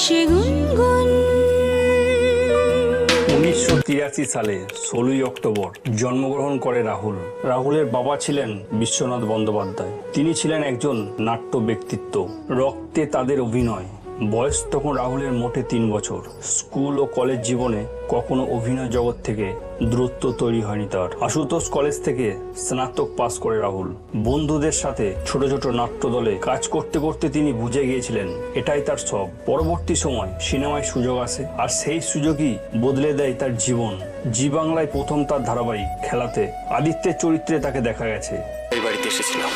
1983 সালে 16ই অক্টোবর জন্মগ্রহণ করে রাহুল। রাহুলের বাবা ছিলেন বিশ্বনাথ বন্দ্যোপাধ্যায়। তিনি ছিলেন একজন নাট্য ব্যক্তিত্ব, রক্তে তাদের অভিনয়। বয়স তখন রাহুলের মোটে 3 বছর। স্কুল ও কলেজ জীবনে কখনো অভিনয় জগৎ থেকে দূরত্ব তৈরি হয়নি তার। আশুতোষ কলেজ থেকে স্নাতক পাস করে রাহুল। বন্ধুদের সাথে ছোট ছোট নাট্য দলে কাজ করতে করতে তিনি বুঝে গিয়েছিলেন এটাই তার সব। পরবর্তী সময় সিনেমায় সুযোগ আসে, আর সেই সুযোগই বদলে দেয় তার জীবন। জি বাংলায় প্রথম তার ধারাবাহিক খেলাতে আদিত্যের চরিত্রে তাকে দেখা গেছে। এই বাড়িতে এসেছিলাম।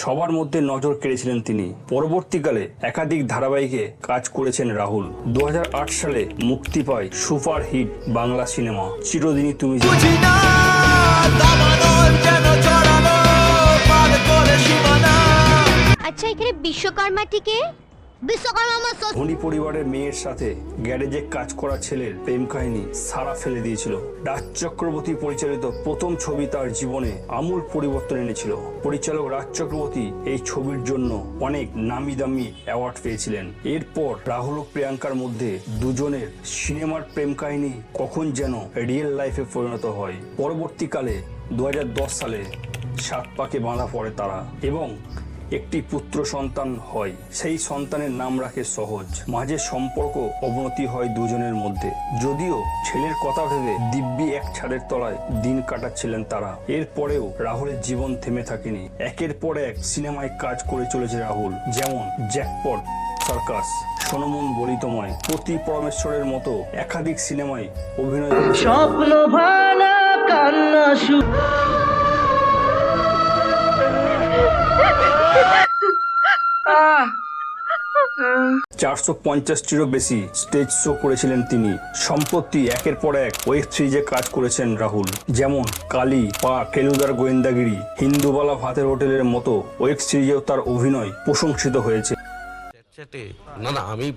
সবার মধ্যে নজর কেড়েছিলেন তিনি। পরবর্তীকালে একাধিক ধারাবাহিকে কাজ করেছেন রাহুল। 2008 সালে মুক্তি পায় সুপার হিট বাংলা সিনেমা চিরদিনই তুমি। আচ্ছা, এখানে বিশ্বকর্মাটিকে ধনী পরিবারের মেয়ের সাথে গ্যারেজে কাজ করা ছেলের প্রেম কাহিনী সারা ফেলে দিয়েছিল। রাজ চক্রবর্তী পরিচালিত প্রথম ছবি তার জীবনে আমূল পরিবর্তন এনেছিল। পরিচালক রাজ চক্রবর্তী এই ছবির জন্য অনেক নামি দামি অ্যাওয়ার্ড পেয়েছিলেন। এরপর রাহুল ও প্রিয়াঙ্কার মধ্যে দুজনের সিনেমার প্রেম কাহিনী কখন যেন রিয়েল লাইফে পরিণত হয়। পরবর্তীকালে 2010 সালে 7 পাকে বাঁধা পড়ে তারা এবং একটি পুত্র সন্তান হয়। সেই সন্তানের নাম রাখে সহজ। মাঝে সম্পর্ক অবনতি হয় দুজনের মধ্যে, যদিও ছেলের কথা ভেবে দিব্যি এক ছাদের তলায় দিন কাটাচ্ছিলেন তারা। এরপরেও রাহুলের জীবন থেমে থাকেনি। একের পর এক সিনেমায় কাজ করে চলেছে রাহুল, যেমন জ্যাকপট, সার্কাস, সোনমন বলিতময়, পতি পরমেশ্বরের মতো একাধিক সিনেমায় অভিনয় করেছে। স্বপ্ন ভাঙা কান্না 450টিরও বেশি স্টেজ শো করেছিলেন তিনি। সম্প্রতি একের পর এক ওয়েব সিরিজে কাজ করেছেন রাহুল, যেমন কালী, পা, ফেলুদার গোয়েন্দাগিরি, হিন্দুবালা ভাতের হোটেলের মতো ওয়েব সিরিজেও তার অভিনয় প্রশংসিত হয়েছে। না না, আমি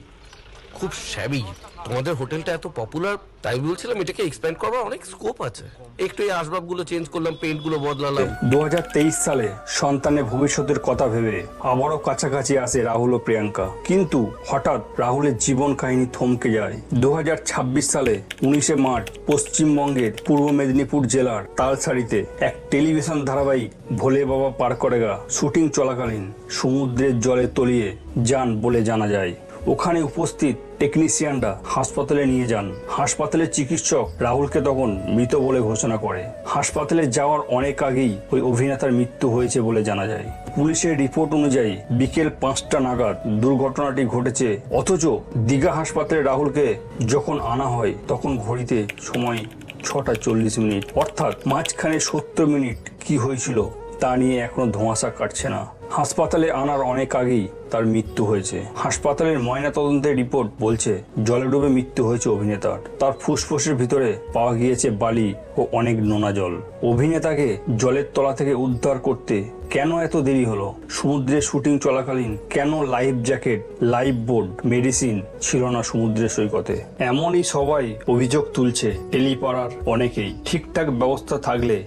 খুব শ্যাবি। তোমাদের হোটেলটা এত পপুলার, তাই বলছিলাম এটাকে এক্সপ্যান্ড করবার অনেক স্কোপ আছে। একটু এই আসবাবগুলো চেঞ্জ করলাম, পেইন্টগুলো বদলালাম। 2023 সালে সন্তানের ভবিষ্যতের কথা ভেবে আবারও কাছাকাছি আসে রাহুল ও প্রিয়াঙ্কা, কিন্তু হঠাৎ রাহুলের জীবন কাহিনী থমকে যায়। 2026 সালে 19 মার্চ পশ্চিমবঙ্গের পূর্ব মেদিনীপুর জেলার তালসারিতে এক টেলিভিশন ধারাবাহিক ভোলে বাবা পার করেগা শুটিং চলাকালীন সমুদ্রের জলে তলিয়ে যান বলে জানা যায়। ওখানে উপস্থিত টেকনিশিয়ানরা হাসপাতালে নিয়ে যান। হাসপাতালের চিকিৎসক রাহুলকে তখন মৃত বলে ঘোষণা করে। হাসপাতালে যাওয়ার অনেক আগেই ওই অভিনেতার মৃত্যু হয়েছে বলে জানা যায়। পুলিশের রিপোর্ট অনুযায়ী বিকেল 5টা নাগাদ দুর্ঘটনাটি ঘটেছে, অথচ দীঘা হাসপাতালে রাহুলকে যখন আনা হয় তখন ঘড়িতে সময় 6:40, অর্থাৎ মাঝখানে 70 মিনিট কি হয়েছিল তা নিয়ে এখনো ধোঁয়াশা কাটছে না। হাসপাতালে আনার অনেক আগেই তার মৃত্যু হয়েছে। হাসপাতালের ময়নাতদন্তের রিপোর্ট বলছে জলে ডুবে মৃত্যু হয়েছে অভিনেতার। তার ফুসফুসের ভিতরে পাওয়া গিয়েছে বালি ও অনেক নোনা জল। অভিনেতাকে জলের তলা থেকে উদ্ধার করতে কেন এত দেরি হলো? সমুদ্রে শুটিং চলাকালীন কেন life jacket, life board, medicine ছিল না সমুদ্রের সৈকতে? এমনই সবাই অভিযোগ তুলছে টেলিপাড়ার অনেকেই। ঠিকঠাক ব্যবস্থা থাকলে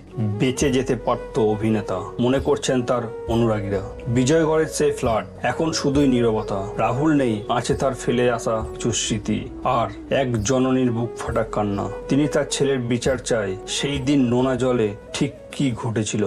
বেঁচে যেতে পারত অভিনেতা, মনে করছেন তার অনুরাগীরা। বিজয়গড়ের সেই ফ্ল্যাট এখন শুধুই নীরবতা। রাহুল নেই, আছে তার ফেলে আসা কিছু স্মৃতি আর এক জননীর বুক ফাটা কান্না। তিনি তার ছেলের বিচার চায়, সেই দিন নোনা জলে ঠিক কি ঘটেছিল।